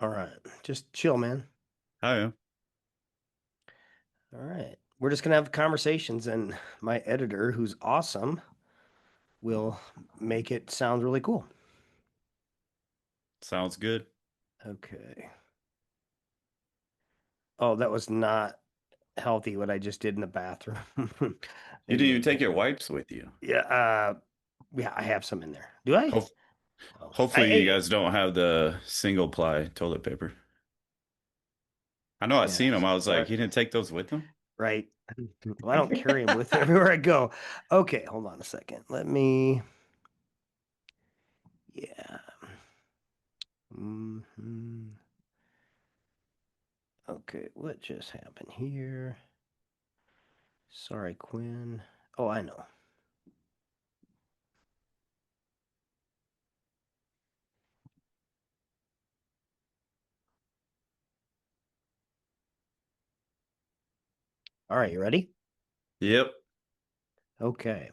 All right. Just chill, man. Oh yeah, All right. We're just gonna have conversations, and my editor, who's awesome, will make it sound really cool. sounds good. Okay. Oh, that was not healthy what I just did in the bathroom. You Maybe didn't a even take little. your wipes with you. Yeah, yeah, I have some in there. Do I? Hope Oh, Hopefully you guys don't have the single ply toilet paper. I know I yeah, seen them. I was like, right, he didn't take those with him. right. Well, I don't carry them with me everywhere I go. Okay, hold on a second. Yeah. hmm Okay, what just happened here? Sorry, Quinn. Oh, I know. All right, you ready? Yep. Okay.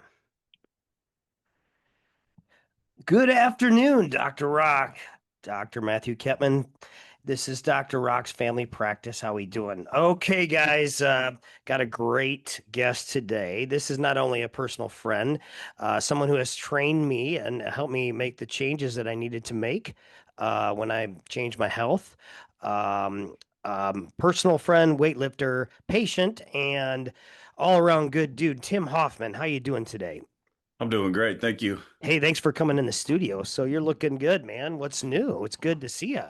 Good afternoon, Dr. Rock. Dr. Matthew Ketman. This is Dr. Rock's Family Practice. How we doing? Okay, guys, got a great guest today. This is not only a personal friend, someone who has trained me and helped me make the changes that I needed to make when I changed my health. Um, Personal friend, weightlifter, patient, and all around good dude, Tim Hoffman. How you doing today? I'm doing great. Thank you. Hey, thanks for coming in the studio. So you're looking good, man. What's new? It's good to see you.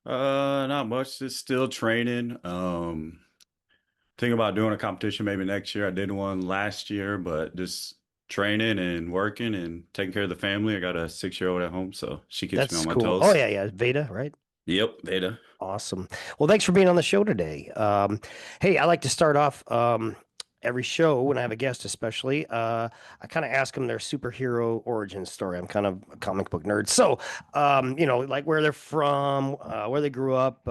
Not much. Just still training. Thinking about doing a competition maybe next year. I did one last year, but just training and working and taking care of the family. I got a 6-year-old at home, so she keeps me on That's my cool. Oh toes. yeah, yeah, Veda, right? Yep, Veda. Awesome. Well, thanks for being on the show today. Hey, I like to start off every show when I have a guest, especially. I kind of ask them their superhero origin story. I'm kind of a comic book nerd, so like where they're from, where they grew up.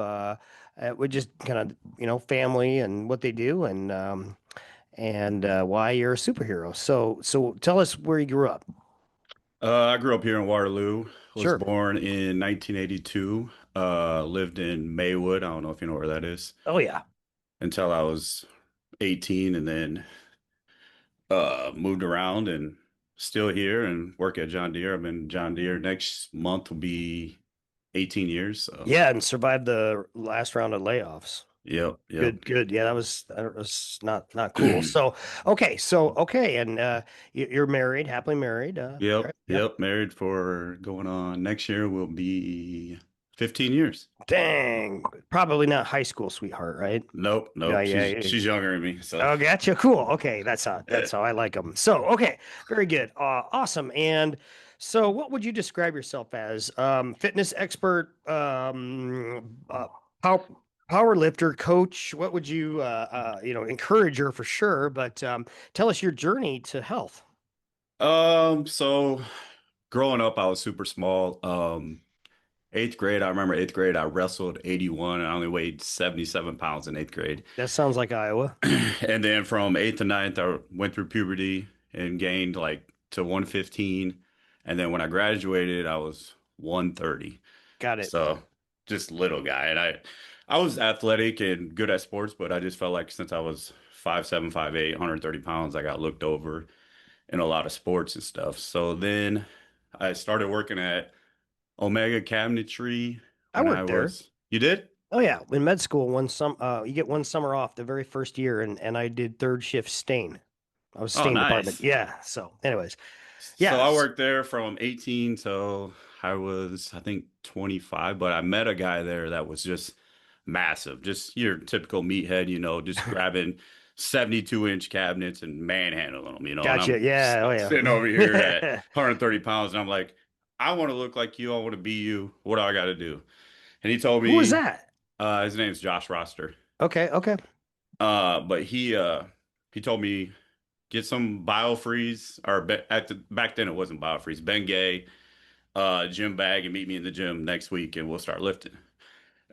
We just kind of family and what they do, and why you're a superhero. So tell us where you grew up. I grew up here in Waterloo. Was Sure. born in 1982. Lived in Maywood. I don't know if you know where that is. Oh yeah. Until I was 18, and then moved around and still here and work at John Deere. I've been John Deere. Next month will be 18 years. So, Yeah, and survived the last round of layoffs. yep, yep. Good, good. Yeah, that was not cool. So okay, and you're married, happily married. Yep, Right? Yep. yep. Married for going on next year will be 15 years. Dang, probably not high school sweetheart, right? Nope, Yeah, nope. yeah, She's yeah. younger than me. So, Oh, gotcha. Cool. Okay, that's how I like them. So, okay, very good. Awesome. And so, what would you describe yourself as? Fitness expert, power, power lifter, coach. What would you, encourager for sure? But tell us your journey to health. so growing up, I was super small. Eighth grade, I remember eighth grade, I wrestled 81 and I only weighed 77 pounds in eighth grade. That sounds like Iowa. And then from eighth to ninth, I went through puberty and gained like to 115. And then when I graduated, I was 130. Got it. So just little guy. And I was athletic and good at sports, but I just felt like since I was 5'7", 5'8", 130 pounds, I got looked over in a lot of sports and stuff. So then I started working at Omega Cabinetry I when I worked there. was, you did? Oh yeah, in med school, you get one summer off the very first year, and I did third shift stain. I was Oh, stain department. nice. Yeah. So, anyways, So I yes. worked there from 18 till I was, I think, 25, but I met a guy there that was just massive, just your typical meathead, just grabbing 72-inch cabinets and manhandling them, and Gotcha. I'm Yeah. Oh, sitting over here at yeah. 130 pounds and I'm like, I want to look like you. I want to be you. What do I got to do? And he told Who was me, that? his name's Josh Roster. Okay. Okay. But he told me get some biofreeze or back then it wasn't biofreeze, Bengay, gym bag and meet me in the gym next week and we'll start lifting.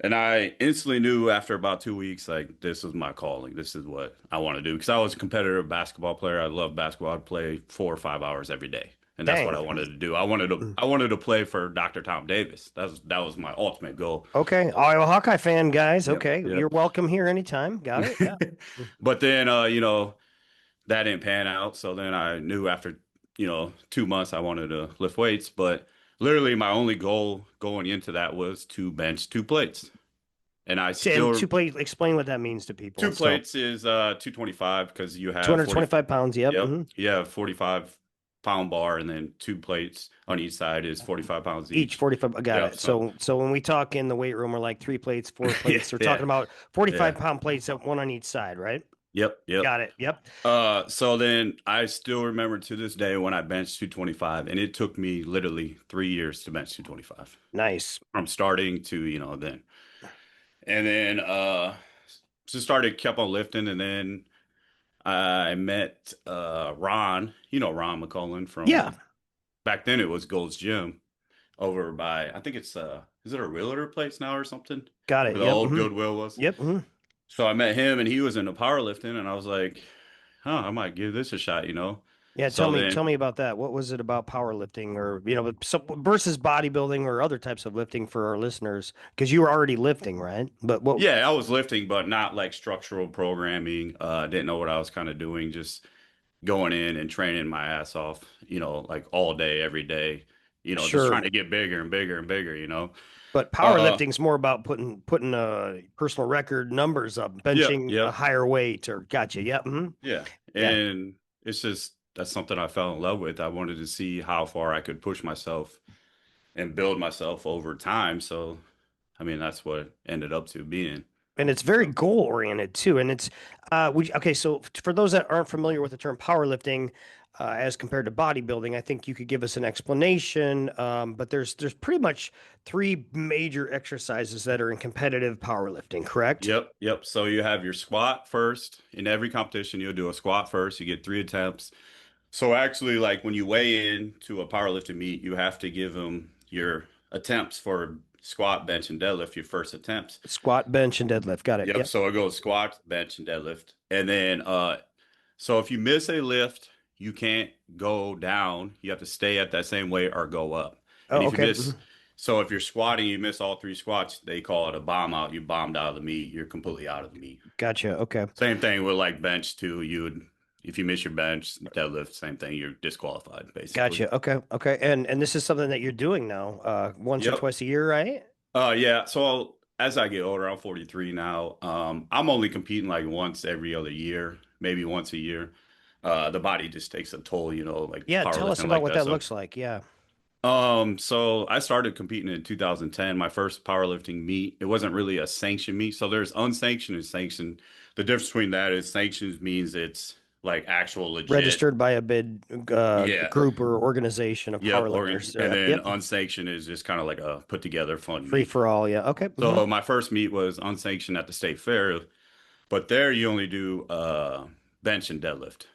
And I instantly knew after about 2 weeks, like this is my calling. This is what I want to do because I was a competitive basketball player. I love basketball. I'd play 4 or 5 hours every day. and that's what I Dang. wanted to do. I wanted to play for Dr. Tom Davis. That was my ultimate goal. Okay. Oh, I'm a Hawkeye fan, guys. Yep, Okay. You're yep. welcome here anytime. Got it. Yeah. But then, that didn't pan out. So then I knew after, 2 months I wanted to lift weights. But literally, my only goal going into that was to bench two plates. And I And still, explain what that means to people. two So plates is 225 because you have 40. 225 pounds. Yep. Yep. Hmm. You have 45-pound bar, and then two plates on each side is 45 pounds Each each. 45. I got Yep. it. So, So when we talk in the weight room, we're like 3 plates, 4 plates. We're yeah. talking about Yeah. 45-pound plates, one on each side, right? Yep. Yep. Got it. Yep. So then I still remember to this day when I benched 225, and it took me literally 3 years to bench 225 Nice. from starting to, then. And then just started, kept on lifting, and then I met Ron, Ron McCullen Yeah. from back then it was Gold's Gym over by, I think it's is it a realtor place now or something? Got it. Where the Yep. old Hmm. Goodwill was. Yep. Hmm. So I met him and he was into powerlifting and I was like, I might give this a shot. Yeah. So Tell then, me about that. What was it about powerlifting or, versus bodybuilding or other types of lifting for our listeners? Because you were already lifting, right? But what, yeah, I was lifting, but not like structural programming. Didn't know what I was kind of doing, just going in and training my ass off, like all day, every day, just trying sure. to get bigger and bigger and bigger. But Uh, powerlifting's more about putting personal record numbers up, yep, benching a yep, higher weight or gotcha. Yep. Hmm. yeah. Yeah. And it's just, that's something I fell in love with. I wanted to see how far I could push myself and build myself over time. So, I mean, that's what it ended up to being. And it's very So, goal oriented too. And it's okay. So for those that aren't familiar with the term powerlifting, as compared to bodybuilding, I think you could give us an explanation. But there's pretty much three major exercises that are in competitive powerlifting, correct? yep, yep. So you have your squat first. In every competition, you'll do a squat first. You get 3 attempts. So actually, like when you weigh in to a powerlifting meet, you have to give them your attempts for squat, bench, and deadlift, your first attempts. Squat, bench, and deadlift. Got it. Yep. Yep. So it goes squat, bench, and deadlift. And then so if you miss a lift, you can't go down. You have to stay at that same weight or go up. And Oh, if you okay. miss, Mhm. so if you're squatting, you miss all 3 squats, they call it a bomb out. You bombed out of the meet. You're completely out of the meet. Gotcha. Okay. Same thing with like bench too. If you miss your bench, deadlift, same thing. You're disqualified basically. Gotcha. Okay. Okay. And this is something that you're doing now, once or Yep. twice a year, right? Yeah. So as I get older, I'm 43 now. I'm only competing like once every other year, maybe once a year. The body just takes a toll, like Yeah. Tell us powerlifting about like what that. that So, looks like. Yeah. so I started competing in 2010, my first powerlifting meet. It wasn't really a sanctioned meet. So there's unsanctioned and sanctioned. The difference between that is sanctioned means it's like actual legit. Registered by a bid Yeah. group or organization of Yep. Organ. powerlifters. And then Yep. unsanctioned is just kind of like a put together fun Free meet. for all. Yeah. Okay. Hmm. So my first meet was unsanctioned at the state fair, but there you only do bench and deadlift.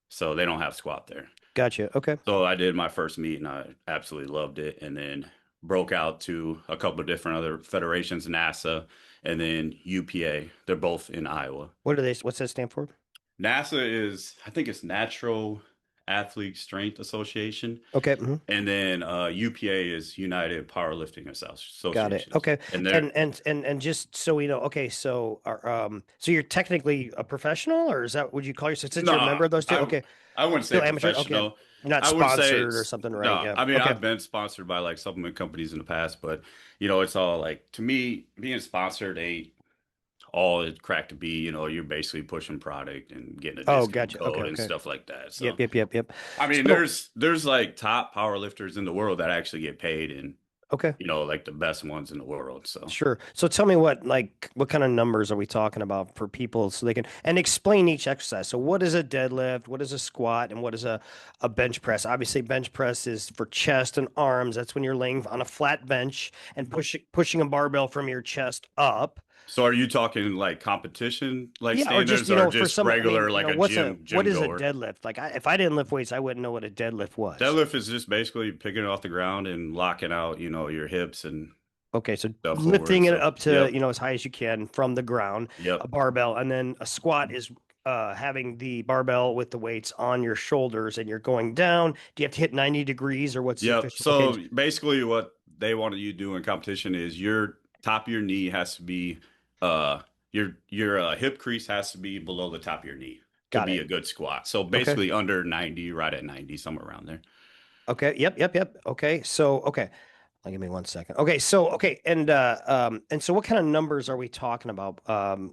So they don't have squat there. Gotcha. Okay. So I did my first meet and I absolutely loved it. And then broke out to a couple of different other federations, NASA and then UPA. They're both in Iowa. What's that stand for? NASA is, I think it's Natural Athlete Strength Association. Okay. Hmm. And then UPA is United Powerlifting Got it. Associations. Okay. And they're And just so we know, okay, so you're technically a professional, or is that would you call yourself since you're a no, member of those two? Okay. I wouldn't say Still amateur. Okay. professional. You're not I would say sponsored or it's something, right? no. Yeah. I mean, Okay. I've been sponsored by like supplement companies in the past, but it's all like to me being sponsored ain't all it cracked to be. You're basically pushing product and getting a Oh, discount gotcha. Okay. code and Okay. stuff like that. Yep. So Yep. Yep. Yep. I mean, So, there's like top power lifters in the world that actually get paid and okay. like the best ones in the world. So Sure. So tell me what kind of numbers are we talking about for people so they can and explain each exercise. So what is a deadlift? What is a squat? And what is a bench press? Obviously, bench press is for chest and arms. That's when you're laying on a flat bench and pushing a barbell from your chest up. So are you talking like competition like Yeah, or just standards or for just some, I mean, regular like a what gym is a goer? deadlift? Like if I didn't lift weights, I wouldn't know what a deadlift was. Deadlift is just basically picking it off the ground and locking out, your hips and Okay, so stuff over lifting it. it So up to, yep, as high as you can from the ground, a yep. barbell, and then a squat is having the barbell with the weights on your shoulders and you're going down? Do you have to hit 90 degrees or what's the Yep. official? Okay, So basically, what they wanted you to do in competition is your top of your knee has to be, your hip crease has to be below the top of your knee to got be it. a good squat. So Okay. basically, under 90, right at 90, somewhere around there. Okay. Yep. Yep. Yep. Okay. So, okay. Give me 1 second. Okay. So, okay. And so what kind of numbers are we talking about?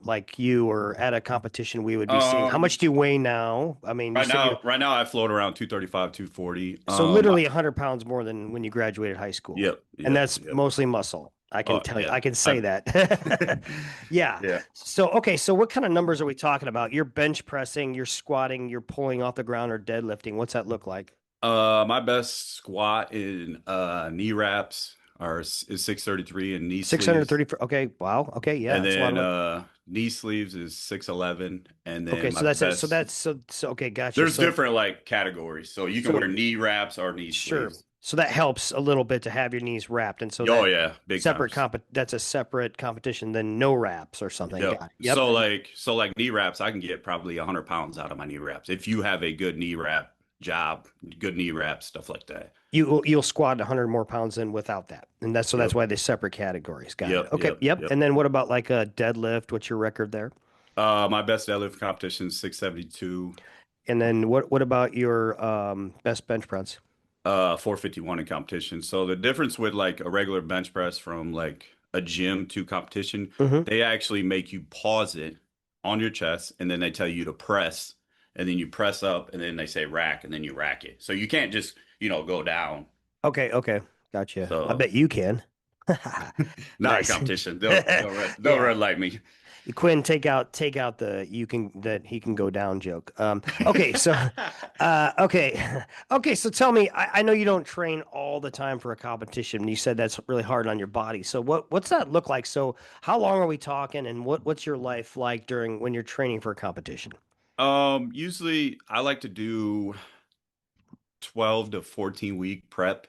Like you or at a competition we would be seeing. How much Um, do you weigh now? I mean, you said you, right now, I float around 235, 240. so literally 100 pounds more than when you graduated high school. Yep, And yep, that's yep. mostly muscle. I can Oh tell you, yeah, I can say I that. Yeah. yeah. So, okay. So what kind of numbers are we talking about? You're bench pressing, you're squatting, you're pulling off the ground or deadlifting. What's that look like? My best squat in knee wraps is 633 and knee sleeves. 630. Okay. Wow. Okay. Yeah. And That's a lot then of. knee sleeves is 611. And then Okay. my So that's it. So best, that's so okay. Gotcha. there's So, different like categories. So you can so wear knee wraps or knee sure. sleeves. So that helps a little bit to have your knees wrapped. And so Oh that yeah, big times. that's a separate competition than no wraps or something. Yep. Got it. Yep. So like knee wraps, I can get probably 100 pounds out of my knee wraps. If you have a good knee wrap job, good knee wrap, stuff like that. You'll squat 100 more pounds in without that. And that's so that's Yep. why they separate categories. Got it. Yep. Okay. Yep. Yep. Yep. And then what about like a deadlift? What's your record there? My best deadlift competition is 672, And then what about your best bench press? 451 in competition. So the difference with like a regular bench press from like a gym to competition, Hmm. they actually make you pause it on your chest and then they tell you to press and then you press up and then they say rack and then you rack it. So you can't just, go down. Okay. Okay. Gotcha. I So bet you can. not in Nice. competition. They'll Yeah. run like me. Quinn, take out the you can that he can go down joke. Okay, so okay. Okay, so tell me, I know you don't train all the time for a competition. You said that's really hard on your body. So what's that look like? So how long are we talking and what's your life like during when you're training for a competition? Usually I like to do 12 to 14 week prep.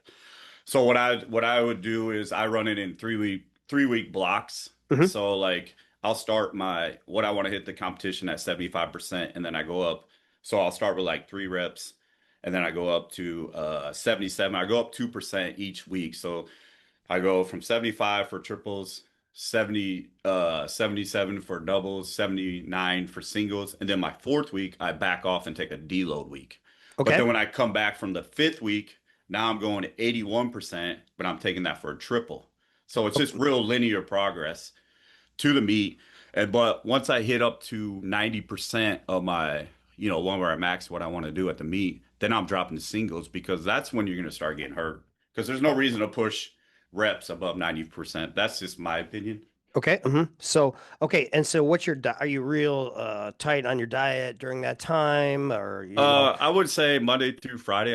So what I would do is I run it in 3 week blocks. Hmm. So like I'll start my what I want to hit the competition at 75% and then I go up. So I'll start with like 3 reps and then I go up to 77. I go up 2% each week. So I go from 75 for triples, 77 for doubles, 79 for singles, and then my fourth week I back off and take a deload week. But Okay. then when I come back from the fifth week, now I'm going to 81%, but I'm taking that for a triple. So it's just real linear progress to the meet. And but once I hit up to 90% of my, one where I max what I want to do at the meet, then I'm dropping the singles because that's when you're going to start getting hurt. Because there's no reason to push reps above 90%. That's just my opinion. Okay. So okay, and so what's your are you real tight on your diet during that time or I would say Monday through Friday,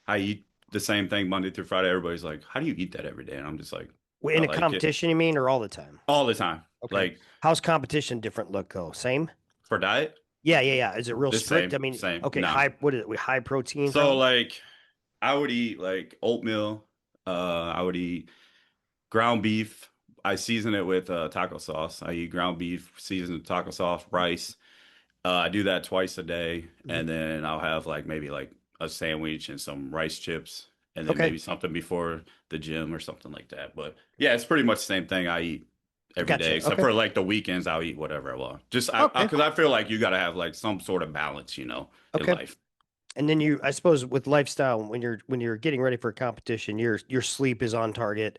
I eat the same thing Monday through Friday. Everybody's like, how do you eat that every day? And I'm just like, I in a like it competition you mean or all the time? all the time. Okay. Like How's competition different look go? Same? for diet, Yeah, yeah, yeah. Is it real the strict? I same, mean, same. okay, No. high what is it? High protein So probably? like I would eat like oatmeal. I would eat ground beef. I season it with taco sauce. I eat ground beef, seasoned with taco sauce, rice. I do that twice a day, Mhm. and then I'll have like maybe like a sandwich and some rice chips, and then Okay. maybe something before the gym or something like that. But yeah, it's pretty much the same thing I eat every day, Gotcha. except Okay. for like the weekends, I'll eat whatever I want. Just Okay. because I feel like you got to have like some sort of balance, in Okay. life. And then I suppose with lifestyle, when you're getting ready for a competition, your sleep is on target.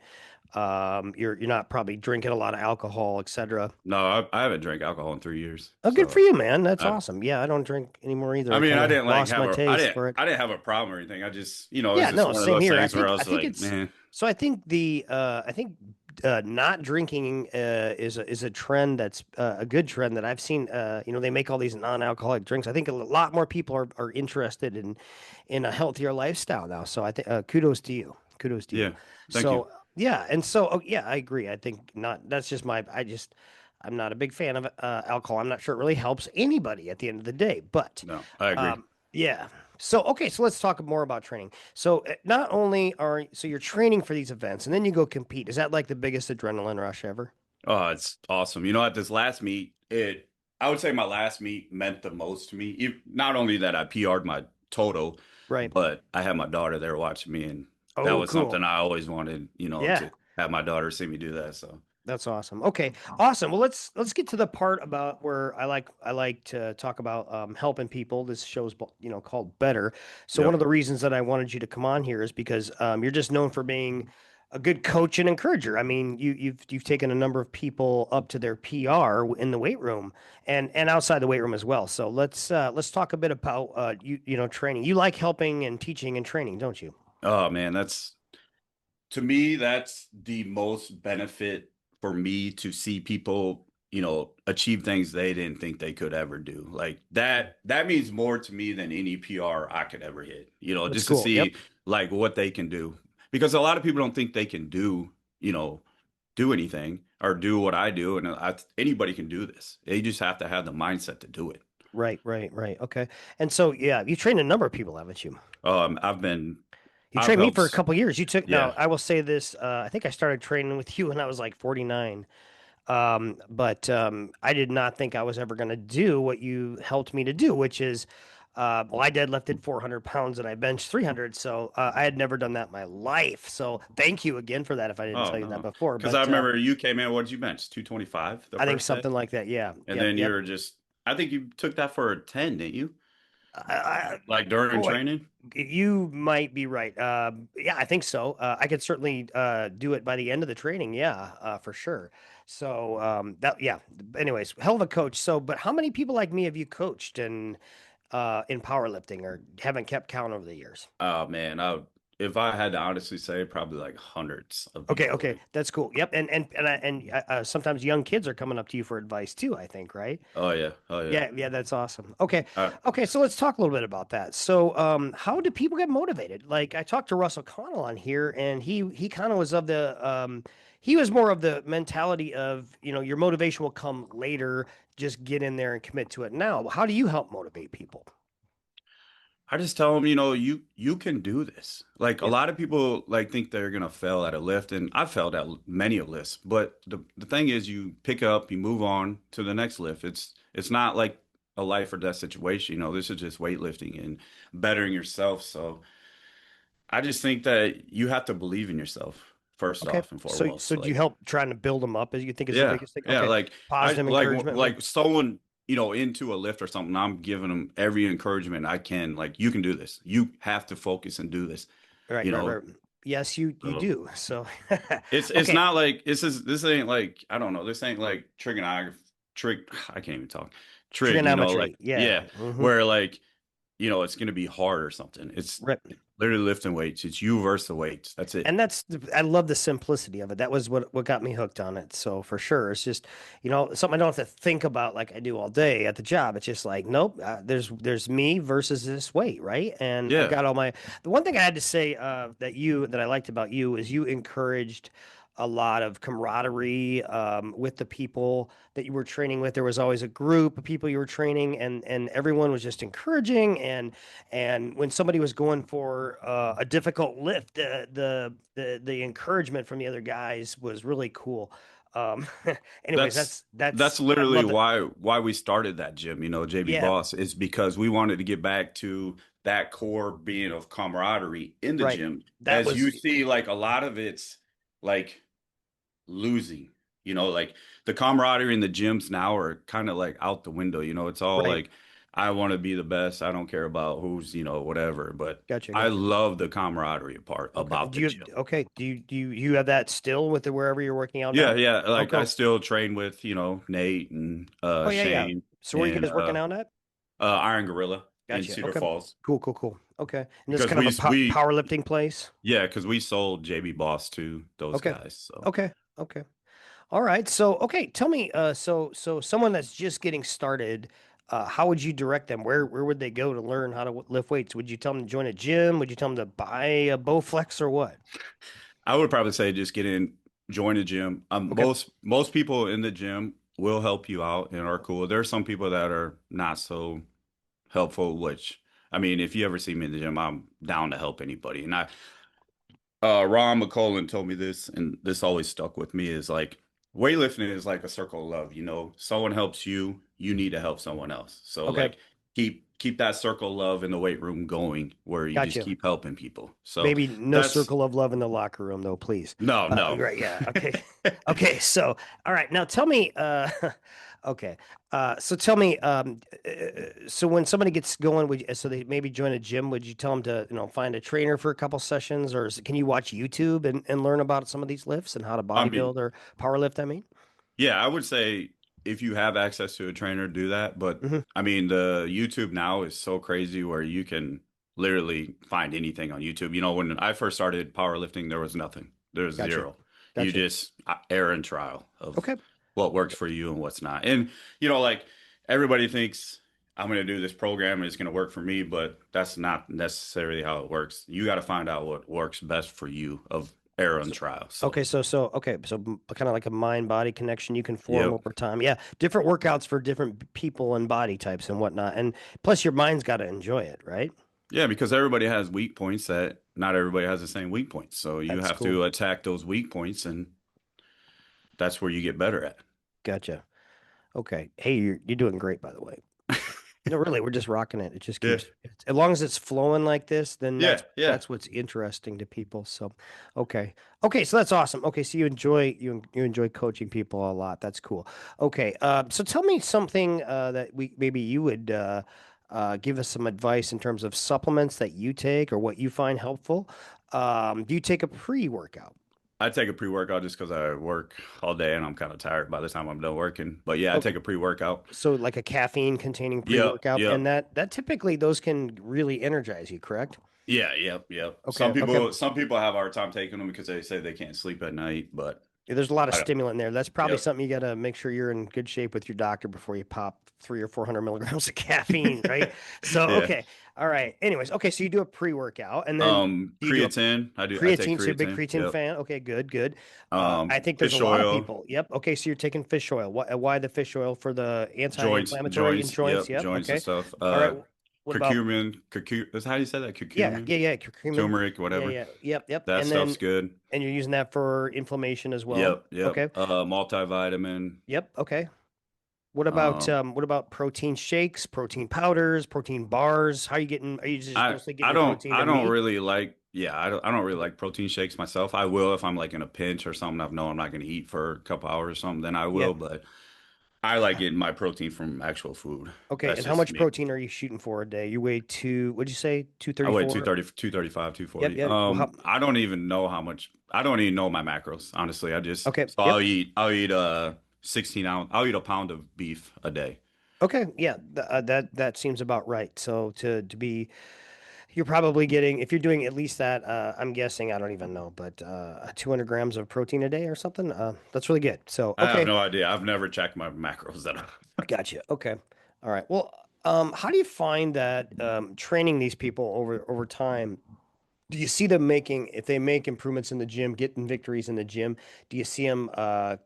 You're not probably drinking a lot of alcohol, etc. No, I haven't drank alcohol in 3 years, Oh, good for so you, man. That's I awesome. Yeah, I don't drink anymore either. I I mean, kind I of didn't like lost have my a I taste didn't for it. I didn't have a problem or anything. I just, it's Yeah, just no, one of same those here. things where I I was think like, it's man, so I think not drinking is a trend that's a good trend that I've seen. They make all these non-alcoholic drinks. I think a lot more people are interested in a healthier lifestyle now. So I think kudos to you. Kudos to you. yeah, thank you. So yeah, and so yeah, I agree. I think not. That's just my. I'm not a big fan of alcohol. I'm not sure it really helps anybody at the end of the day, but. No, I agree. Yeah. So okay, so let's talk more about training. So not only so you're training for these events and then you go compete. Is that like the biggest adrenaline rush ever? Oh, it's awesome. At this last meet, I would say my last meet meant the most to me. Not only that I PR'd my total, Right. but I had my daughter there watching me, and that Oh, was something cool. I always wanted, Yeah. to have my daughter see me do that. So, That's awesome. Okay, awesome. Well, let's get to the part about where I like to talk about helping people. This show's called Better. So one yep. of the reasons that I wanted you to come on here is because you're just known for being a good coach and encourager. I mean, you've taken a number of people up to their PR in the weight room and outside the weight room as well. So let's talk a bit about training. You like helping and teaching and training, don't you? Oh man, that's to me, that's the most benefit for me to see people, achieve things they didn't think they could ever do. Like that means more to me than any PR I could ever hit, That's just to cool. Yep. see like what they can do. Because a lot of people don't think they can you know, do anything or do what I do. And anybody can do this. They just have to have the mindset to do it. Right, right, right. Okay. And so, yeah, you trained a number of people, haven't you? Um, I've been, You I've trained me for a helped. couple years. You took, now, Yeah. I will say this, I think I started training with you when I was like 49. But I did not think I was ever going to do what you helped me to do, which is, well, I deadlifted 400 pounds and I benched 300. So I had never done that in my life. So thank you again for that if I didn't Oh tell you that no. before. Because I But remember you came in, what did you bench? 225 the I think first day? something like that. Yeah. And Yep. then Yep. you're just, I think you took that for a 10, didn't you? I, Like during boy, training? you might be right. Yeah, I think so. I could certainly do it by the end of the training. Yeah, for sure. So that yeah. Anyways, hell of a coach. So, but how many people like me have you coached in powerlifting or haven't kept count over the years? Oh man, if I had to honestly say, probably like hundreds of Okay, people. okay, Like, that's cool. Yep, and sometimes young kids are coming up to you for advice too. I think, right? oh yeah, oh yeah. Yeah, yeah, that's awesome. Okay. Uh, Okay, so let's talk a little bit about that. So, how do people get motivated? Like I talked to Russell Connell on here and he kind of was of the he was more of the mentality of, your motivation will come later, just get in there and commit to it now. How do you help motivate people? I just tell them, you can do this. Like a Yep. lot of people like think they're gonna fail at a lift, and I've failed at many a lifts. But the thing is, you pick up, you move on to the next lift. It's not like a life or death situation. This is just weightlifting and bettering yourself. So I just think that you have to believe in yourself first Okay. off and So foremost. do you Like, help trying to build them up as you think is the yeah, biggest thing? yeah. Okay. Like I Positive like encouragement. like someone into a lift or something. I'm giving them every encouragement I can. Like you can do this. You have to focus and do this. Right, You right, know. right. Yes, you So do. So it's okay. not like this ain't like I don't know. This ain't like trigonometry trick. I can't even talk. Trig. Like Trigonometry. Yeah. yeah, Hmm. where like it's gonna be hard or something. It's Right. literally lifting weights. It's you versus the weights. That's it. And I love the simplicity of it. That was what got me hooked on it. So for sure, it's just something I don't have to think about like I do all day at the job. It's just like nope, there's me versus this weight, right? And I've Yeah. got all my. The one thing I had to say that I liked about you is you encouraged a lot of camaraderie with the people that you were training with. There was always a group of people you were training, and everyone was just encouraging. And when somebody was going for a difficult lift, the encouragement from the other guys was really cool. Um, anyways, That's that's that's I literally love that. why we started that gym, JB Yeah, Boss, is because we wanted to get back to that core being of camaraderie in the right. gym. That As you was see, like a lot of it's like losing, like the camaraderie in the gyms now are kind of like out the window, it's all right. like I want to be the best. I don't care about who's, whatever, but Gotcha, I gotcha. love the camaraderie part Okay. about the gym. Do you have that still with the wherever you're working out Yeah, now? yeah. Oh, Like I cool. still train with, Nate and Oh yeah, yeah. Shane So where are you and guys working out at? Iron Gorilla in Gotcha. Cedar Okay. Falls. Cool, cool, cool. Okay. And this is Because kind of a powerlifting place. because we sold JB Boss to those Okay. guys. So Okay. Okay. All right. So, okay, tell me, so someone that's just getting started, how would you direct them? Where would they go to learn how to lift weights? Would you tell them to join a gym? Would you tell them to buy a Bowflex or what? I would probably say just get in, join a gym. Okay. Most people in the gym will help you out and are cool. There are some people that are not so helpful, which I mean, if you ever see me in the gym, I'm down to help anybody. And Ron McCullen told me this, and this always stuck with me is like weightlifting is like a circle of love, someone helps you, you need to help someone else. So Okay, like keep that circle of love in the weight room going where you just gotcha. keep helping people. So Maybe no that's circle of love in the locker room, though, please. no, no. Right, yeah, okay, okay. So, all right, now tell me, okay, so tell me, so when somebody gets going, so they maybe join a gym, would you tell them to, find a trainer for a couple sessions, or can you watch YouTube and learn about some of these lifts and how to I mean, bodybuild or power lift? I mean, yeah, I would say if you have access to a trainer, do that. But hmm. I mean, the YouTube now is so crazy where you can literally find anything on YouTube. When I first started powerlifting, there was nothing. There was Gotcha, zero. You gotcha. just error and trial of Okay, what works for you and what's not. And like everybody thinks I'm going to do this program and it's going to work for me, but that's not necessarily how it works. You got to find out what works best for you of error and so, trial. So, okay, so kind of like a mind body connection you can form yep. over time. Yeah, different workouts for different people and body types and whatnot. And plus, your mind's got to enjoy it, right? Yeah, because everybody has weak points that not everybody has the same weak points. So you That's have cool. to attack those weak points, and that's where you get better at. Gotcha. Okay. Hey, you're doing great, by the way. No, really, we're just rocking it. It just Yeah. keeps, as long as it's flowing like this, then Yeah, yeah. that's what's interesting to people. So, okay, okay, so that's awesome. Okay, so you enjoy coaching people a lot. That's cool. Okay, so tell me something that we maybe you would give us some advice in terms of supplements that you take or what you find helpful. Do you take a pre-workout? I take a pre-workout just because I work all day and I'm kind of tired by the time I'm done working. But yeah, I take Okay, a pre-workout. so like a caffeine containing Yep, pre-workout, yep. and that typically those can really energize you, correct? Yeah, yep, yep. Okay, okay. Some people have a hard time taking them because they say they can't sleep at night, but Yeah, there's a lot of I don't. stimulant there. That's probably Yep. something you got to make sure you're in good shape with your doctor before you pop 300 or 400 milligrams of caffeine, right? So, Yeah. okay. All right. Anyways, okay. So you do a pre-workout and then do you do a Creatine. I take creatine? So you're a big creatine. creatine Yep. fan? Okay, good, good. I think there's a Fish lot of oil. people. Yep. Okay. So you're taking fish oil. Why the fish oil for the anti-inflammatory and Joints, joints? yep, Yep. joints and Okay. stuff. All right. What about, Is how do you say that? yeah, Curcumin, yeah, yeah. Curcumin. turmeric, Yeah, whatever. yeah. Yep, yep. That stuff's good. And you're using that for inflammation as well. Yep, yep. Okay. Multivitamin. Yep. Okay. Um, What about protein shakes, protein powders, protein bars? How are you getting? Are you just mostly getting your protein I to don't meat? really like. Yeah, I don't really like protein shakes myself. I will if I'm like in a pinch or something. I know I'm not going to eat for a couple hours or something. Then I Yeah. will. But I like getting my protein from actual food. Okay. That's And how just much me. protein are you shooting for a day? You weigh what'd you say? I weigh 234? 235, Yep. 240. Yep. Well, I don't even know how much. I don't even know my macros, honestly. okay. So Yep. I'll eat 16 ounce, I'll eat a pound of beef a day. Okay. Yeah. That seems about right. So to be, you're probably getting, if you're doing at least that, I'm guessing, I don't even know, but 200 grams of protein a day or something. That's really good. So, I have okay. no idea. I've never checked my macros at all. Gotcha. Okay. All right. Well, how do you find that training these people over time? Do you see them making, if they make improvements in the gym, getting victories in the gym? Do you see them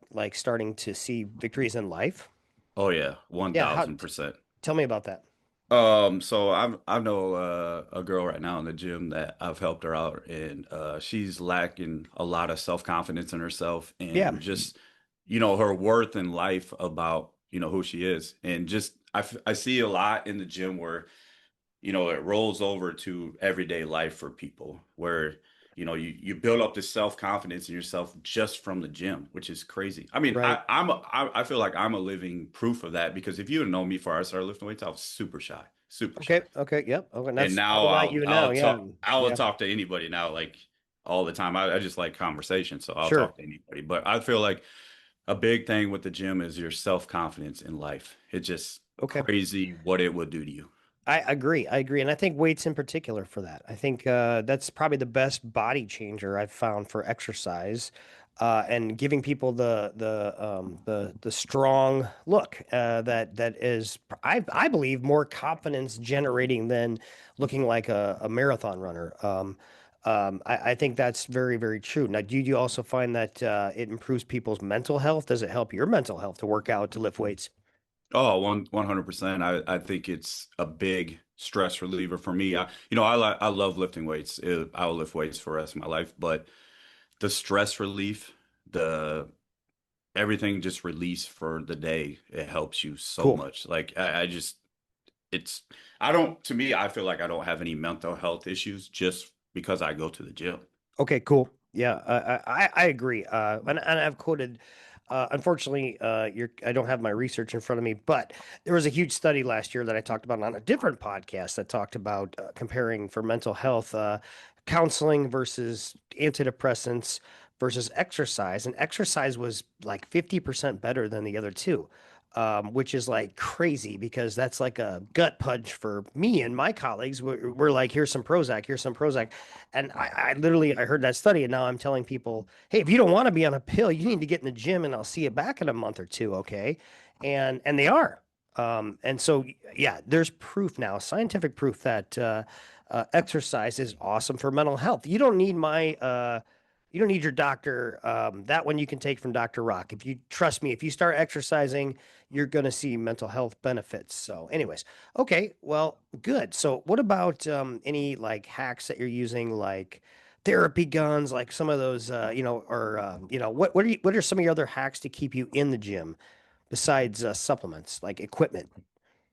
like starting to see victories in life? Oh yeah, Yeah. 1000%. Tell me about that? So I know a girl right now in the gym that I've helped her out, and she's lacking a lot of self-confidence in herself, Yeah. and just her worth in life about who she is, and just I see a lot in the gym where it rolls over to everyday life for people where you build up this self-confidence in yourself just from the gym, which is crazy. I mean, Right. I feel like I'm a living proof of that because if you had known me before I started lifting weights, I was super shy, super shy. Okay. Okay. Yep. Okay. And And that's now all about you now. Yeah. I will Yeah. talk to anybody now like all the time. I just like conversation, so I'll Sure. talk to anybody. But I feel like a big thing with the gym is your self-confidence in life. It's just Okay. crazy what it will do to you. I agree. I agree. And I think weights in particular for that. I think that's probably the best body changer I've found for exercise and giving people the strong look that is I believe more confidence generating than looking like a marathon runner. I think that's very, very true. Now, do you also find that it improves people's mental health? Does it help your mental health to work out, to lift weights? Oh, 100%. I think it's a big stress reliever for me. I love lifting weights. I'll lift weights for the rest of my life, but the stress relief, the everything just released for the day. It helps you so Cool. much. Like I just it's I don't to me I feel like I don't have any mental health issues just because I go to the gym. Okay, cool. Yeah, I agree. And I've quoted. Unfortunately, I don't have my research in front of me, but there was a huge study last year that I talked about on a different podcast that talked about comparing for mental health, counseling versus antidepressants versus exercise, and exercise was like 50% better than the other two. Which is like crazy because that's like a gut punch for me and my colleagues. We're like, here's some Prozac, here's some Prozac. And I literally I heard that study and now I'm telling people, hey, if you don't want to be on a pill, you need to get in the gym and I'll see you back in a month or two, okay? And they are. And so yeah, there's proof now, scientific proof that exercise is awesome for mental health. You don't need your doctor. That one you can take from Dr. Rock. If you trust me, if you start exercising, you're going to see mental health benefits. So, anyways, okay, well, good. So, what about any like hacks that you're using, like therapy guns, like some of those, or what are some of your other hacks to keep you in the gym besides supplements, like equipment?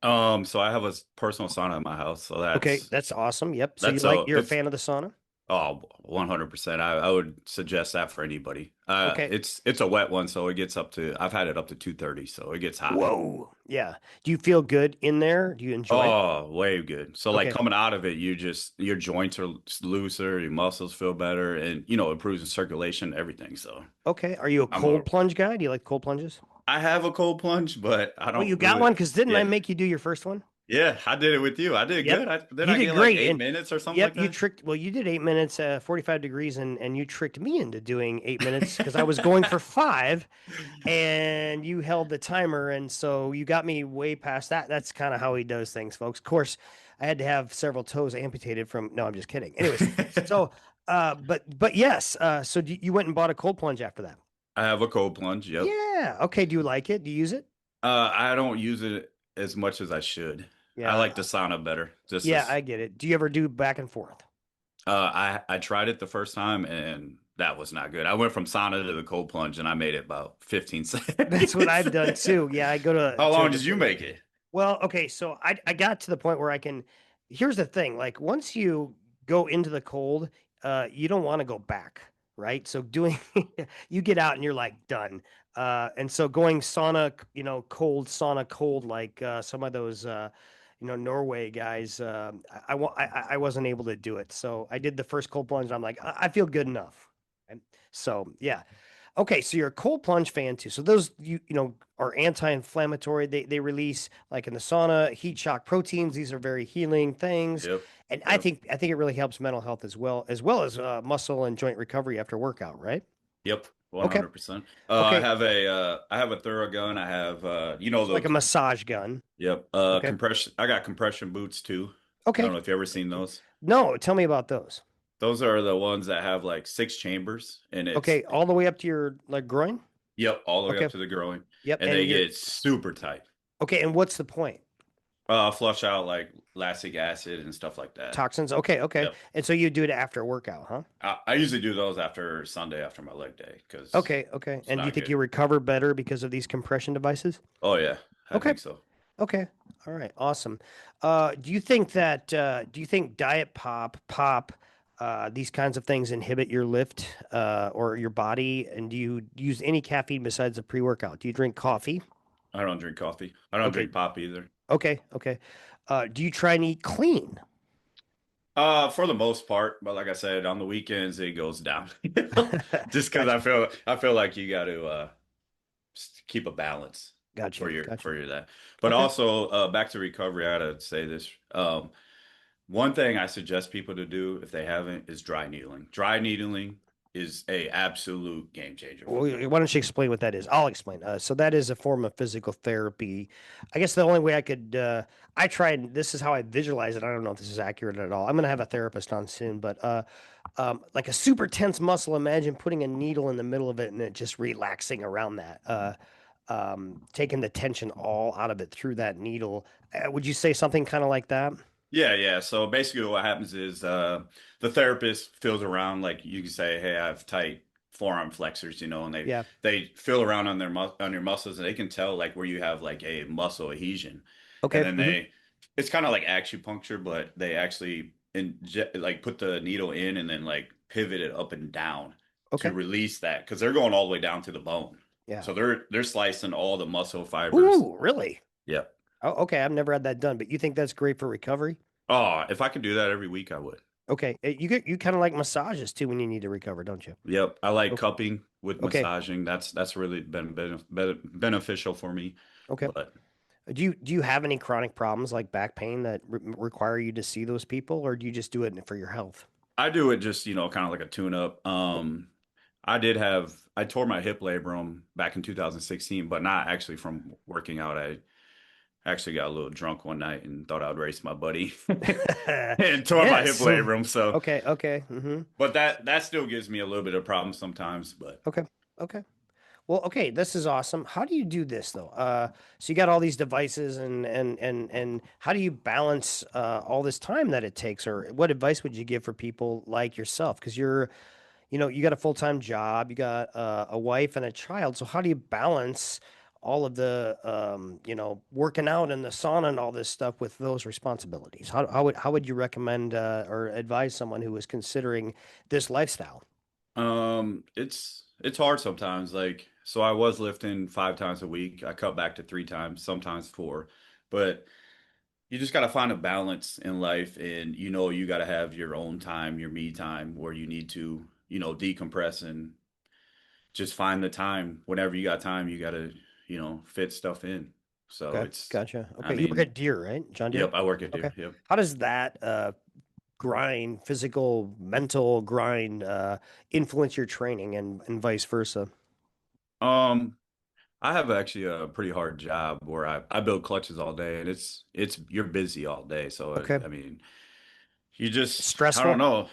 So I have a personal sauna in my house, so Okay, that's that's awesome. Yep. So that's a you're a it's fan of the sauna? oh 100%. I would suggest that for anybody. Okay. It's a wet one, so it gets up to I've had it up to 230, so it gets hot. Whoa. Yeah. Do you feel good in there? Do you enjoy it? Oh, way good. So like Okay. coming out of it, your joints are looser, your muscles feel better, and you know, improves the circulation, everything. So Okay. Are you a I'm a cold plunge guy? Do you like cold plunges? I have a cold plunge, but I Oh, you don't got do it. one? Because didn't I Yeah. make you do your first one? Yeah, I did it with you. I did Yep. good. Did You I did get like great. eight And minutes or something yep, like you that? tricked, well, you did 8 minutes, 45 degrees, and you tricked me into doing 8 minutes because I was going for five and you held the timer. And so you got me way past that. That's kind of how he does things, folks. Of course, I had to have several toes amputated from, no, I'm just kidding. Anyways, so, but yes, so you went and bought a cold plunge after that. I have a cold plunge. Yep. Yeah. Okay. Do you like it? Do you use it? I don't use it as much as I should. I like Yeah. the sauna better. Just Yeah, as I get it. Do you ever do back and forth? I tried it the first time and that was not good. I went from sauna to the cold plunge and I made it about 15 That's what seconds. I've done too. Yeah, I go How to long did you between. make it? Well, okay, so I got to the point where I can. Here's the thing: like once you go into the cold, you don't want to go back, right? So doing, you get out and you're like done. And so going sauna, sauna cold, like some of those, Norway guys. I wasn't able to do it, so I did the first cold plunge. And I'm like, I feel good enough. And so yeah, okay, so you're a cold plunge fan too. So those are anti-inflammatory. They release like in the sauna heat shock proteins. These are very healing things, Yep. and I Yep. think I think it really helps mental health as well as muscle and joint recovery after workout. Right? Yep. Okay. 100%. Okay. I have a thorough gun. I have So like a massage gun. yep. Okay. Compression I got compression boots too. I don't Okay. know if you ever seen those. No, tell me about those. Those are the ones that have like six chambers and it's Okay, all the way up to your like groin. yep, all the way up Okay. to the groin Yep. and And they you're get super tight. okay. And what's the point? Flush out like lactic acid and stuff like that. Toxins. Okay. Okay. Yep. And so you do it after a workout, huh? I usually do those after Sunday after my leg day because Okay, okay. it's And do you not think good. you recover better because of these compression devices? Oh yeah, I Okay, think so. okay. All right, awesome. Do you think diet pop, these kinds of things inhibit your lift or your body? And do you use any caffeine besides the pre-workout? Do you drink coffee? I don't drink coffee. I don't Okay, drink pop either. okay. Do you try and eat clean? For the most part, but like I said, on the weekends it goes down. Just because Gotcha, I feel like you got to keep a balance gotcha, for gotcha. your that. But Okay. also back to recovery, I gotta say this. One thing I suggest people to do if they haven't is dry needling. Dry needling is a absolute game changer for Well, me. why don't you explain what that is? I'll explain. So that is a form of physical therapy. I guess the only way I tried, this is how I visualize it. I don't know if this is accurate at all. I'm going to have a therapist on soon, but like a super tense muscle, imagine putting a needle in the middle of it and it just relaxing around that, taking the tension all out of it through that needle. Would you say something kind of like that? Yeah, yeah. So basically, what happens is the therapist feels around, like you can say, "Hey, I have tight." forearm flexors, and they Yeah. they feel around on on your muscles, and they can tell like where you have like a muscle adhesion, and Okay. then Hmm. it's kind of like acupuncture, but they actually like put the needle in and then like pivot it up and down to Okay. release that because they're going all the way down to the bone, Yeah. so they're slicing all the muscle fibers. Ooh, really? Yep. Oh, okay. I've never had that done, but you think that's great for recovery? Oh, if I could do that every week, I would. Okay. You kind of like massages too when you need to recover, don't you? Yep, I like Okay. cupping with Okay. massaging. That's really been beneficial for me. Okay. But Do you have any chronic problems like back pain that require you to see those people, or do you just do it for your health? I do it just, kind of like a tune up. I tore my hip labrum back in 2016, but not actually from working out. I actually got a little drunk one night and thought I'd race my buddy and tore my hip Yes. labrum. So, Okay. Okay. Hmm. but that still gives me a little bit of problem sometimes. But Okay. Okay. Well, okay, this is awesome. How do you do this though? So you got all these devices and how do you balance all this time that it takes, or what advice would you give for people like yourself? Because you got a full-time job, you got a wife and a child. So how do you balance all of the, working out and the sauna and all this stuff with those responsibilities? How would you recommend or advise someone who is considering this lifestyle? it's hard sometimes. Like, so I was lifting 5 times a week. I cut back to 3 times, sometimes four. But you just got to find a balance in life, and you got to have your own time, your me time, where you need to, decompress and just find the time. Whenever you got time, you got to, fit stuff in. So Okay, gotcha. I Okay, you work mean, at Deere, right? John Deere? yep, I work at Okay. Deere. Yep. How does that grind, physical, mental grind, influence your training and vice versa? Um, I have actually a pretty hard job where I build clutches all day, and it's you're busy all day. So Okay. I mean, you just I don't Stressful? know.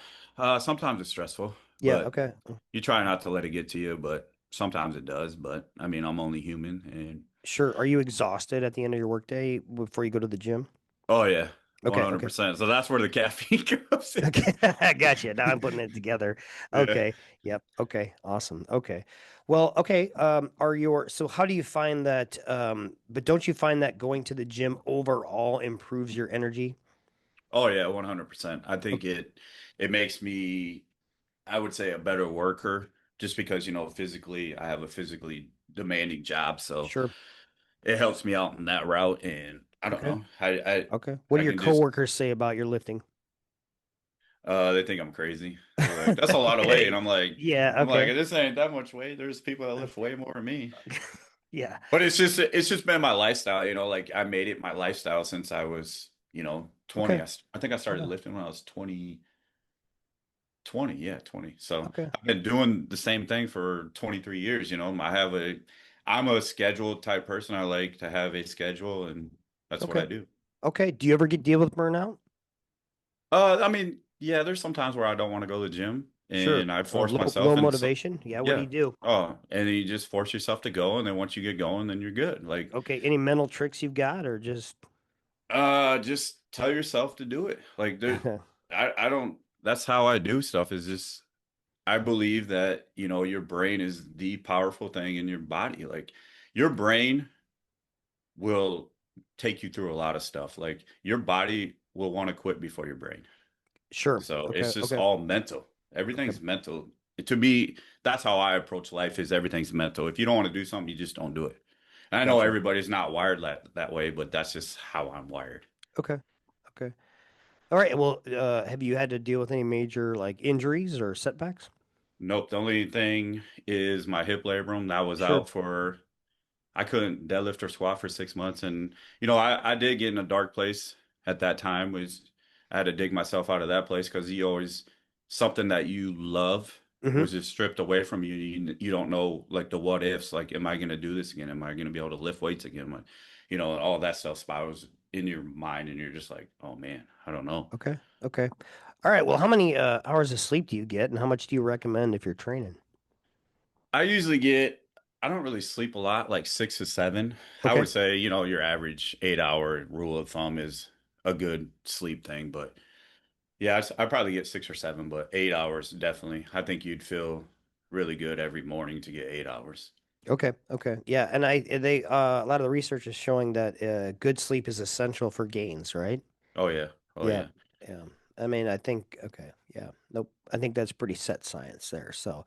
Sometimes it's stressful, Yeah, but okay. you try not to let it get to you, but sometimes it does. But I mean, I'm only human, and Sure. Are you exhausted at the end of your workday before you go to the gym? oh yeah, Okay, okay. 100%. So that's where the caffeine comes in. Okay, I gotcha. Now I'm putting it together. Yeah. Okay. Yep. Okay. Awesome. Okay. Well, okay. So how do you find that but don't you find that going to the gym overall improves your energy? Oh yeah, 100%. I think Okay. it makes me, I would say, a better worker just because, physically I have a physically demanding job, so Sure. it helps me out in that route. And I don't Okay. know, I Okay. What do I your can just coworkers say about your lifting? they think I'm crazy. They're like, that's a lot of weight, and Yeah, I'm like, okay. this ain't that much weight. There's people that lift way more than me. Yeah. But it's just been my lifestyle, like I made it my lifestyle since I was, 20. Okay. I think I started Okay. lifting when I was 20, yeah, 20. So Okay. I've been doing the same thing for 23 years, I'm a scheduled type person. I like to have a schedule, and that's what Okay. I do. Okay. Do you ever get deal with burnout? I mean, yeah, there's some times where I don't want to go to the gym Sure. and I Or force low myself, and so motivation? Yeah, what do yeah. you do? Oh, and you just force yourself to go, and then once you get going, then you're good. Like, Okay. Any mental tricks you've got or just just tell yourself to do it. Like, I don't, that's how I do stuff is just, I believe that, your brain is the powerful thing in your body. Like, your brain will take you through a lot of stuff. Like, your body will want to quit before your brain. Sure. So Okay. it's just Okay. all mental. Okay. Everything's mental. To me, that's how I approach life is everything's mental. If you don't want to do something, you just don't do it. And I know Gotcha. everybody's not wired that way, but that's just how I'm wired. Okay. Okay. All right. Well, have you had to deal with any major like injuries or setbacks? Nope. The only thing is my hip labrum that was Sure. out for I couldn't deadlift or squat for 6 months. And, I did get in a dark place at that time was I had to dig myself out of that place because you always something that you love Hmm. was just stripped away from you. You don't know like the what ifs, like, am I going to do this again? Am I going to be able to lift weights again? All that stuff spirals in your mind and you're just like, oh man, I don't know. Okay. Okay. All right. Well, how many hours of sleep do you get, and how much do you recommend if you're training? I usually get, I don't really sleep a lot, like 6 to 7. I Okay. would say, your average 8 hour rule of thumb is a good sleep thing. But yeah, I probably get 6 or 7, but 8 hours definitely. I think you'd feel really good every morning to get 8 hours. Okay, okay. Yeah, and they a lot of the research is showing that good sleep is essential for gains, right? Oh yeah. Oh Yeah. yeah. Yeah. I mean, I think okay. Yeah. Nope. I think that's pretty set science there. So,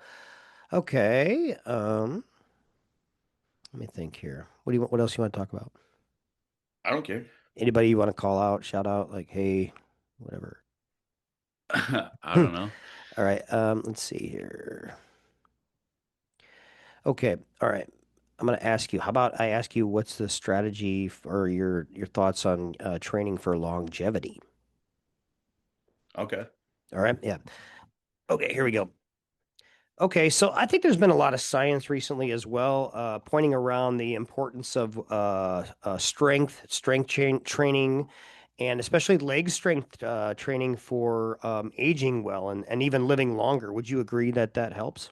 okay. Let me think here. What else you want to talk about? I don't care. Anybody you want to call out, shout out like, "Hey, whatever." I All don't know. right. Let's see here. Okay. All right. I'm going to ask you. How about I ask you what's the strategy for your thoughts on training for longevity? Okay. All right. Yeah. Okay, here we go. Okay, so I think there's been a lot of science recently as well, pointing around the importance of training, and especially leg strength training for aging well and even living longer. Would you agree that that helps?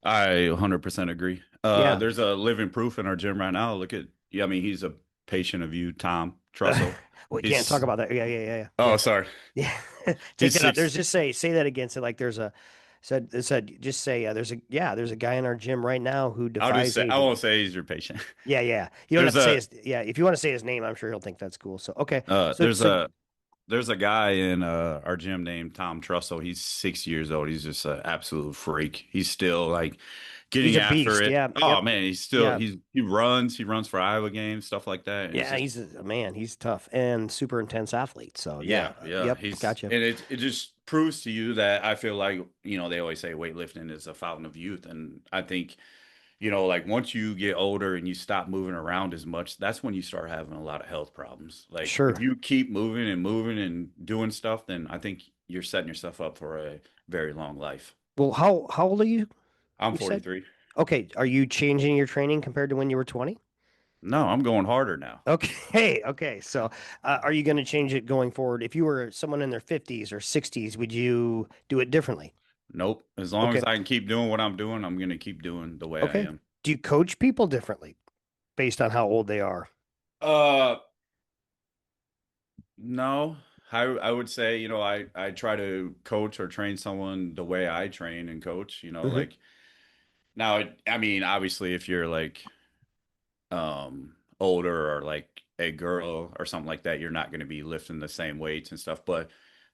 I 100% agree. Yeah. There's a living proof in our gym right now. Look at, yeah, I mean, he's a patient of you, Tom Trussell. We can't talk He's, about that. Yeah. oh, sorry. Yeah. Take He's that out. There's six. just say that again. So like there's a said just say there's a guy in our gym right now who I'll just defies say, I won't aging. say he's your patient. Yeah. You don't have There's to say a, his, yeah. If you want to say his name, I'm sure he'll think that's cool. So, okay. uh, So, there's so a, there's a guy in our gym named Tom Trussell. He's 6 years old. He's just an absolute freak. He's still like he's getting a after beast. it. Yeah. Oh Yep. man, he's still Yeah. he runs for Iowa games, stuff like that. And it's Yeah. just He's a man. He's tough and super intense athlete. So, yeah. yeah. Yep. He's Gotcha. and it just proves to you that I feel like, they always say weightlifting is a fountain of youth. And I think, like once you get older and you stop moving around as much, that's when you start having a lot of health problems. Like if Sure. you keep moving and doing stuff, then I think you're setting yourself up for a very long life. Well, how old are you? I'm You said? 43. Okay. Are you changing your training compared to when you were 20? No, I'm going harder now. Okay. Okay. So, are you going to change it going forward? If you were someone in their 50s or 60s, would you do it differently? Nope. As long as Okay. I can keep doing what I'm doing, I'm going to keep doing the way I Okay. am. Do you coach people differently based on how old they are? Uh, no. I would say, I try to coach or train someone the way I train and coach, Hmm. like now, I mean, obviously if you're like older or like a girl or something like that, you're not going to be lifting the same weights and stuff, but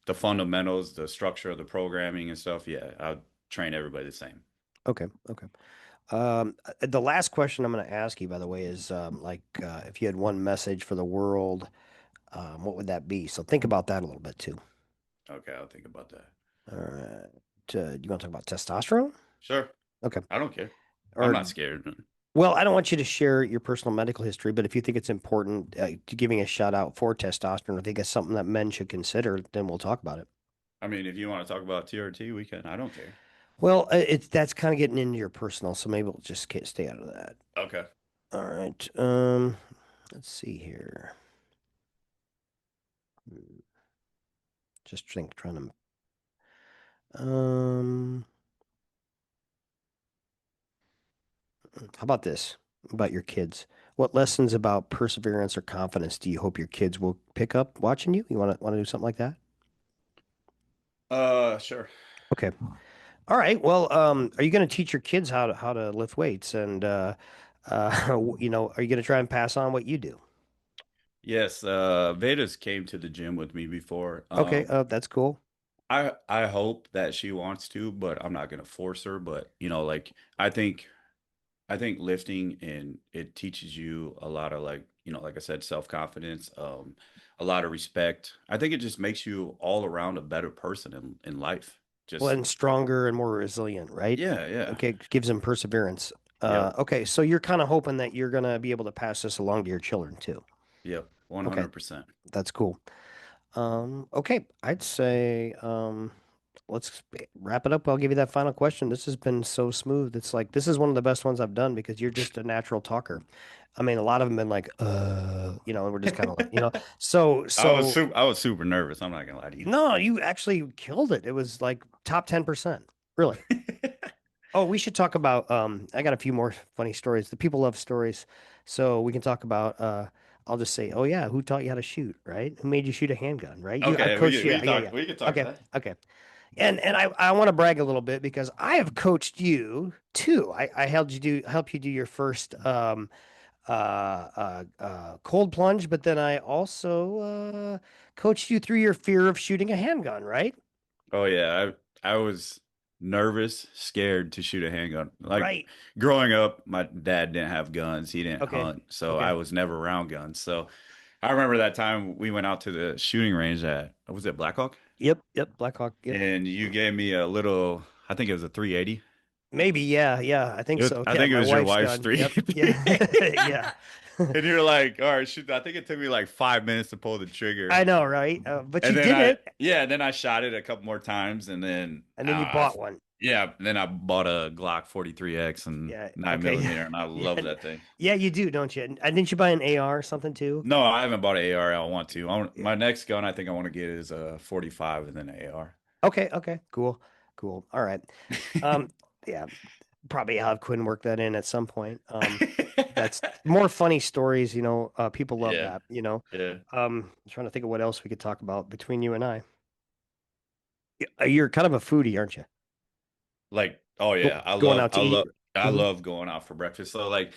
the fundamentals, the structure of the programming and stuff, yeah, I'll train everybody the same. Okay. The last question I'm going to ask you, by the way, is if you had one message for the world, what would that be? So think about that a little bit too. Okay, I'll think about that. All right. Do you want to talk about testosterone? Sure. Okay. I don't care. I'm Or, not scared. well, I don't want you to share your personal medical history, but if you think it's important to giving a shout out for testosterone, I think it's something that men should consider, then we'll talk about it. I mean, if you want to talk about TRT, we can. I don't care. Well, it's that's kind of getting into your personal, so maybe we'll just stay out of that. Okay. All right. Let's see here. Hmm, trying to. Um, how about this? About your kids. What lessons about perseverance or confidence do you hope your kids will pick up watching you? You want to do something like that? Sure. Okay. All right. Well, are you going to teach your kids how to lift weights and are you going to try and pass on what you do? Yes, Veda's came to the gym with me before. Okay. That's cool. I hope that she wants to, but I'm not gonna force her. But like I think lifting and it teaches you a lot of like, like I said, self-confidence, a lot of respect. I think it just makes you all around a better person in life. Well, Just and stronger and more resilient, right? yeah. Okay, gives them perseverance. Yep. Okay, so you're kind of hoping that you're gonna be able to pass this along to your children too. Yep. Okay, 100%. that's cool. Okay, I'd say let's wrap it up. I'll give you that final question. This has been so smooth. It's like this is one of the best ones I've done because you're just a natural talker. I mean, a lot of them been like, and we're just kind of like, I was super nervous. I'm not gonna lie to you. no, you actually killed it. It was like top 10%, really. Oh, we should talk about I got a few more funny stories. The people love stories. So we can talk about I'll just say, "Oh yeah, who taught you how to shoot, right? Who made you shoot a handgun, right? You I Okay, coached you." Yeah, we can talk Okay. that. Okay. And I want to brag a little bit because I have coached you too. I help you do your first cold plunge, but then I also coached you through your fear of shooting a handgun, right? Oh yeah, I was nervous, scared to shoot a handgun. Like Right. growing up, my dad didn't have guns, he didn't Okay. hunt, so I Okay. was never around guns. So I remember that time we went out to the shooting range at was it Blackhawk? Yep. Yep. Blackhawk. Yep. And you gave me a little, I think it was a 380. Maybe. Yeah. Yeah. I think so. I Yeah. think it My was your wife's wife's gun. Yep. Yeah. 380. Yeah. And you're like, all right, shoot. I think it took me like 5 minutes to pull the I trigger. know, right? But you And then did it, then I shot it a couple more times. And then, and then you bought one. yeah, then I bought a Glock 43X and Yeah. 9 Okay. millimeter, and I love Yeah. that thing. Yeah. You do, don't you? And didn't you buy an AR or something too? No, I haven't bought an AR. I want to. Yeah. My next gun I think I want to get is a 45 and then an AR. Okay. Okay. Cool. Cool. All right. Um. Yeah. Probably have Quinn work that in at some point. That's more funny stories, people love Yeah, that. yeah. I'm trying to think of what else we could talk about between you and I. You're kind of a foodie, aren't you? Like, oh Go, yeah, going out to eat. I Hmm. love going out for breakfast. So like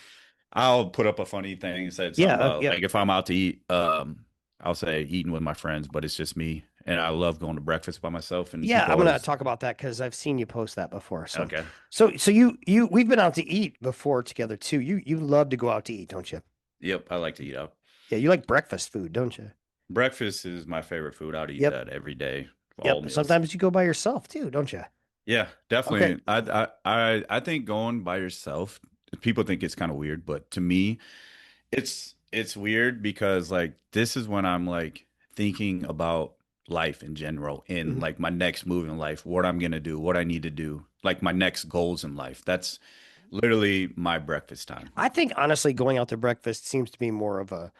I'll put up a funny thing and say something Yeah, about yeah, like if I'm out to eat, I'll say eating with my friends, but it's just me. And I love going to breakfast by myself and yeah. people I'm gonna always talk about that because I've seen you post that before. So, okay. so we've been out to eat before together too. You love to go out to eat, don't you? Yep, I like to eat out. Yeah, you like breakfast food, don't you? Breakfast is my favorite food. I'd eat Yep, that every day, all yep. meals. Sometimes you go by yourself too, don't you? Yeah, Okay. definitely. I think going by yourself, people think it's kind of weird, but to me, it's weird because like this is when I'm like thinking about life in general in Mhm. like my next move in life, what I'm gonna do, what I need to do, like my next goals in life. That's literally my breakfast time. I think honestly, going out to breakfast seems to be more of a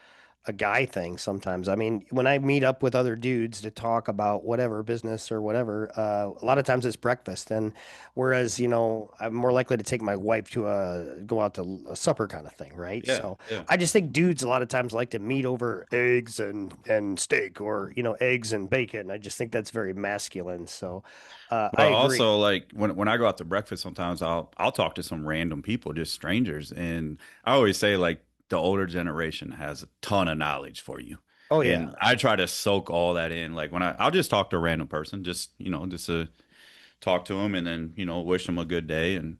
guy thing sometimes. I mean, when I meet up with other dudes to talk about whatever business or whatever, a lot of times it's breakfast. And whereas, I'm more likely to take my wife to go out to a supper kind of thing, right? Yeah, So yeah. I just think dudes a lot of times like to meet over eggs and steak or, eggs and bacon. I just think that's very masculine. So I But agree. also like when I go out to breakfast, sometimes I'll talk to some random people, just strangers, and I always say like the older generation has a ton of knowledge for you, Oh, and yeah. I try to soak all that in. Like when I'll just talk to a random person, just just to talk to them, and then wish them a good day, and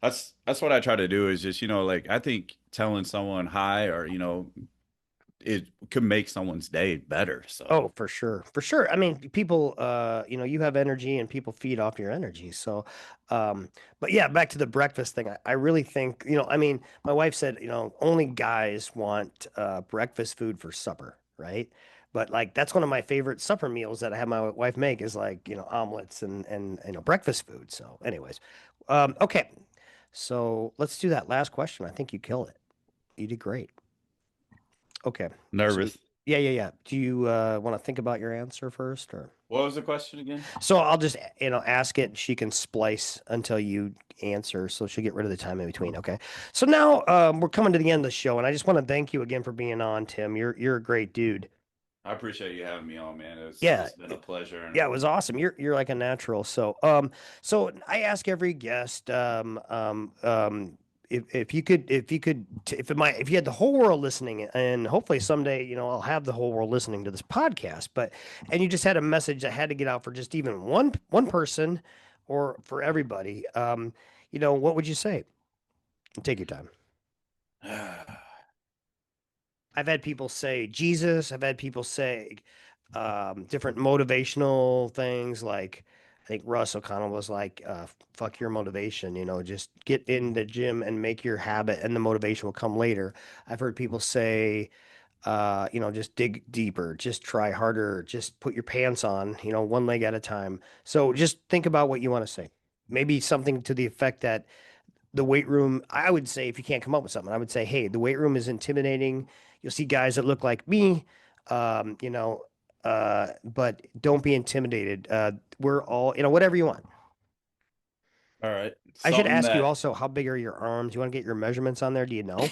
that's what I try to do is just like I think telling someone hi or it could make someone's day better. So Oh, for sure. For sure. I mean, people, you have energy and people feed off your energy. So, but yeah, back to the breakfast thing. I really think, I mean, my wife said, only guys want breakfast food for supper, right? But like, that's one of my favorite supper meals that I have my wife make is like, omelets and breakfast food. So, anyways, okay. So let's do that last question. I think you killed it. You did great. Okay. So nervous. yeah, yeah, yeah. Do you want to think about your answer first or? What was the question again? So I'll just, ask it. She can splice until you answer. So she'll get rid of the time in between. Okay. So now we're coming to the end of the show, and I just want to thank you again for being on, Tim. You're a great dude. I appreciate you having me on, man. Yeah. It's been a pleasure. And Yeah, it was awesome. You're like a natural. So I ask every guest, if you could, if you had the whole world listening, and hopefully someday, I'll have the whole world listening to this podcast, and you just had a message that had to get out for just even one person, or for everybody, what would you say? Take your time. I've had people say Jesus. I've had people say different motivational things. Like I think Russ O'Connell was like, "Fuck your motivation." Just get in the gym and make your habit, and the motivation will come later. I've heard people say, just dig deeper, just try harder, just put your pants on. One leg at a time. So just think about what you want to say. Maybe something to the effect that the weight room, I would say, if you can't come up with something, I would say, hey, the weight room is intimidating. You'll see guys that look like me, um, you know, but don't be intimidated. We're all, whatever you want. All right. I should Something ask you that also, how big are your arms? You want to get your measurements on there? Do you know?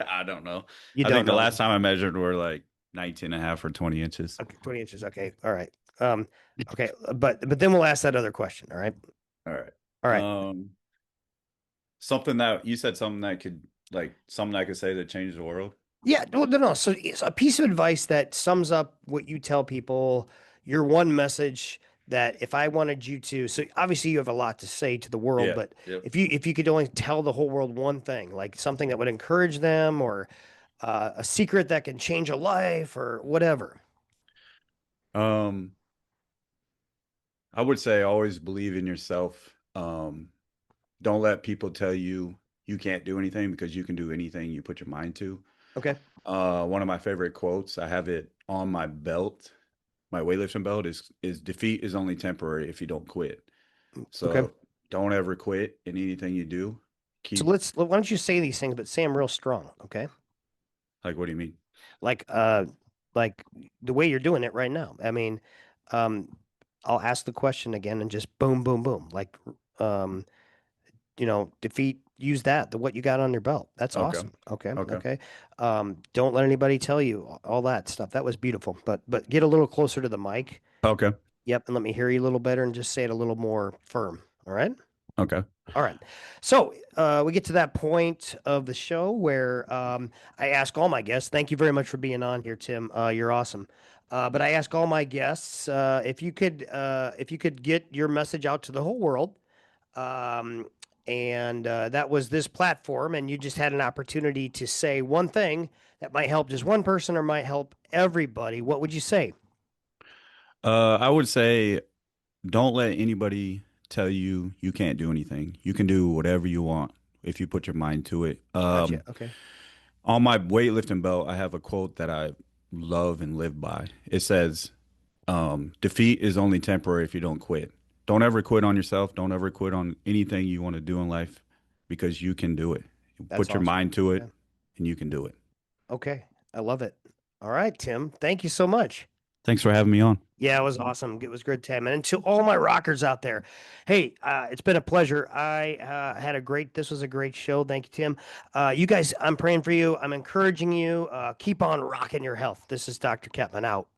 I don't know. You I don't think the know. last time I measured were like 19 and a half or 20 inches. Okay, 20 inches. Okay. All right. Um, okay, but then we'll ask that other question. All right. All right. All right. Something that you said, something that could like something I could say that changed the world. Yeah, no, no, no. So it's a piece of advice that sums up what you tell people, your one message that if I wanted you to, so obviously you have a lot to say to the world, Yeah. but Yep. if you could only tell the whole world one thing, like something that would encourage them or a secret that can change a life or whatever. Um, I would say always believe in yourself. Don't let people tell you you can't do anything because you can do anything you put your mind to. Okay. One of my favorite quotes, I have it on my belt. My weightlifting belt is defeat is only temporary if you don't quit. Okay. So don't ever quit in anything you do. So Keep why don't you say these things, but say them real strong. Okay. like what do you mean? Like, uh, like the way you're doing it right now. I mean, um, I'll ask the question again and just boom, boom, boom. Um, defeat, use the what you got on your belt. That's Okay. awesome. Okay. Okay. Okay. Don't let anybody tell you all that stuff. That was beautiful. But get a little closer to the mic. Okay. Yep. And let me hear you a little better and just say it a little more firm. All right. Okay. All right. So we get to that point of the show where I ask all my guests, thank you very much for being on here, Tim. You're awesome. But I ask all my guests if you could get your message out to the whole world, um, and that was this platform, and you just had an opportunity to say one thing that might help just one person or might help everybody. What would you say? I would say don't let anybody tell you you can't do anything. You can do whatever you want if you put your mind to it. Gotcha. Okay. On my weightlifting belt, I have a quote that I love and live by. It says, defeat is only temporary if you don't quit. Don't ever quit on yourself. Don't ever quit on anything you want to do in life because you can do it. That's Put your awesome. mind to it Yeah. and you can do it. Okay. I love it. All right, Tim. Thank you so much. Thanks for having me on. Yeah, it was awesome. It was good time. And to all my rockers out there, hey, it's been a pleasure. This was a great show. Thank you, Tim. You guys, I'm praying for you. I'm encouraging you. Keep on rocking your health. This is Dr. Ketman out.